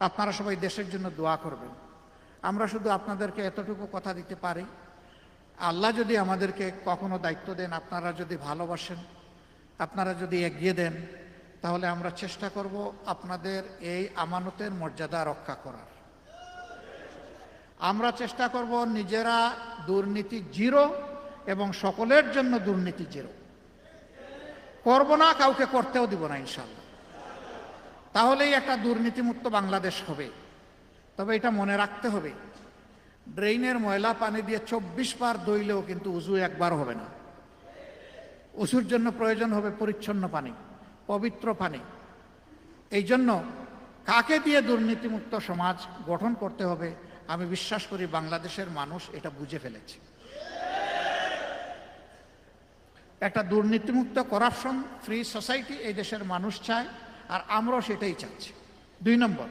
আপনারা সবাই দেশের জন্য দোয়া করবেন। আমরা শুধু আপনাদেরকে এতটুকু কথা দিতে পারি, আল্লাহ যদি আমাদেরকে কখনো দায়িত্ব দেন, আপনারা যদি ভালোবাসেন, আপনারা যদি এগিয়ে দেন, তাহলে আমরা চেষ্টা করব আপনাদের এই আমানতের মর্যাদা রক্ষা করার। আমরা চেষ্টা করব নিজেরা দুর্নীতি জিরো এবং সকলের জন্য দুর্নীতি জিরো করব না, কাউকে করতেও দিব না ইনশাআল্লাহ। তাহলেই একটা দুর্নীতিমুক্ত বাংলাদেশ হবে। তবে এটা মনে রাখতে হবে, ড্রেইনের ময়লা পানি দিয়ে 24 বার ধুইলেও কিন্তু উজু একবার হবে না। উজুর জন্য প্রয়োজন হবে পরিচ্ছন্ন পানি, পবিত্র পানি। এই জন্য কাকে দিয়ে দুর্নীতিমুক্ত সমাজ গঠন করতে হবে, আমি বিশ্বাস করি বাংলাদেশের মানুষ এটা বুঝে ফেলেছে। একটা দুর্নীতিমুক্ত করাপশন ফ্রি সোসাইটি এই দেশের মানুষ চায়, আর আমরাও সেটাই চাচ্ছি। 2 নম্বর,